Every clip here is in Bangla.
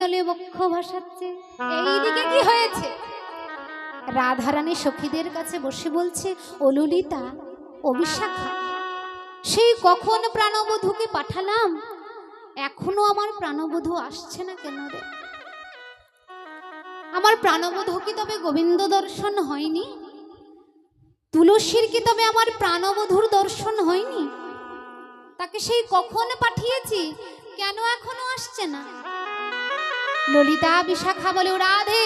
জলে বক্ষ ভাসাচ্ছে। এইদিকে কি হয়েছে? রাধারানী সখীদের কাছে বসে বলছে, ও ললিতা, ও বিশাখা, সেই কখন প্রাণবধূকে পাঠালাম, এখনো আমার প্রাণবধূ আসছে না কেন রে? আমার প্রাণবধূ কি তবে গোবিন্দ দর্শন হয়নি? তুলসীর কি তবে আমার প্রাণবধূর দর্শন হয়নি? তাকে সেই কখন পাঠিয়েছি, কেন এখনো আসছে না? ললিতা বিশাখা বলে, রাধে,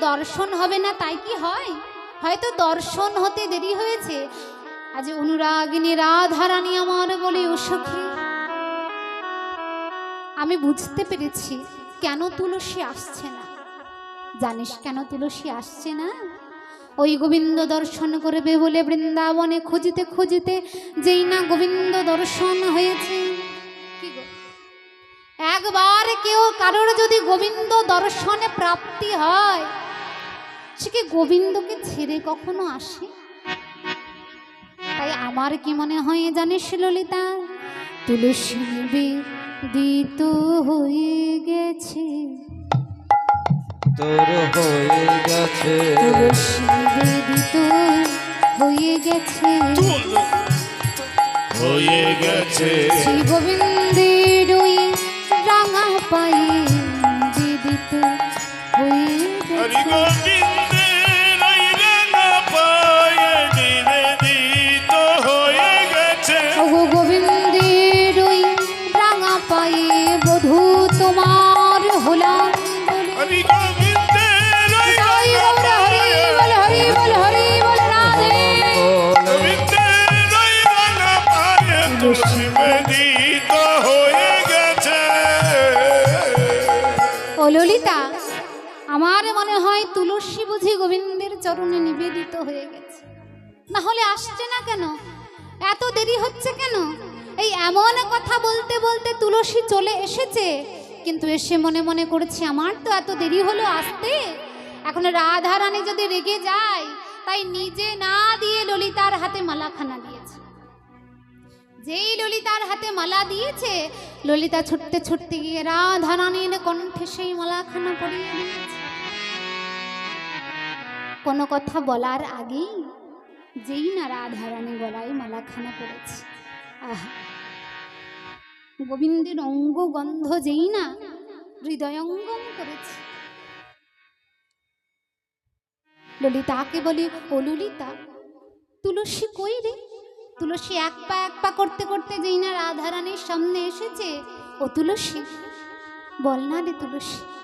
দর্শন হবে না তাই কি হয়? হয়তো দর্শন হতে দেরি হয়েছে। আজ অনুরাগিনী রাধারানী আমার বলে, ও সখী, আমি বুঝতে পেরেছি কেন তুলসী আসছে না। জানিস কেন তুলসী আসছে না? ওই গোবিন্দ দর্শন করবে বলে বৃন্দাবনে খুঁজিতে খুঁজিতে যেই না গোবিন্দ দর্শন হয়েছে। কি গো, একবার কেউ কারোর যদি গোবিন্দ দর্শনে প্রাপ্তি হয়, সে কি গোবিন্দকে ছেড়ে কখনো আসে? তাই আমার কি মনে হয় জানিস ললিতা, তুলসী বিদিত হয়ে গেছে, তোর হয়ে গেছে, তুলসী বিদিত হয়ে গেছে, হয়ে গেছে শ্রী গোবিন্দের ওই রাঙা পায়ে বিদিত হয়ে হরি গেছে। গোবিন্দের ওই রাঙা পায়ে নিবেদিত হয়ে গেছে। ওগো গোবিন্দের ওই রাঙা পায়ে বধূ তোমার হলাম বলে। হরি গোবিন্দের ওই জয় রাঙা গৌর হরি পায়ে, বল, হরি বল, হরি বল রাধে। গোবিন্দের ওই রাঙা পায়ে তুলসী নিবেদিত হয়ে গেছে। ও ললিতা, আমার মনে হয় তুলসী বুঝি গোবিন্দের চরণে নিবেদিত হয়ে গেছে। না হলে আসছে না কেন? এত দেরি হচ্ছে কেন? এই এমন কথা বলতে বলতে তুলসী চলে এসেছে, কিন্তু এসে মনে মনে করছে আমার তো এত দেরি হলো আসতে। এখন রাধারানী যদি রেগে যায়, তাই নিজে না দিয়ে ললিতার হাতে মালাখানা দিয়েছে। যেই ললিতার হাতে মালা দিয়েছে, ললিতা ছুটতে ছুটতে গিয়ে রাধারানীর কণ্ঠে সেই মালাখানা পরিয়ে দিয়েছে। কোনো কথা বলার আগেই যেই না রাধারানী গলায় মালাখানা পড়েছে, আহা, গোবিন্দের অঙ্গ গন্ধ যেই না হৃদয়ঙ্গম করেছে। ললিতাকে বলি, ও ললিতা, তুলসী কই রে? তুলসী এক পা করতে করতে যেই না রাধারানীর সামনে এসেছে, ও তুলসী, বল না রে তুলসী,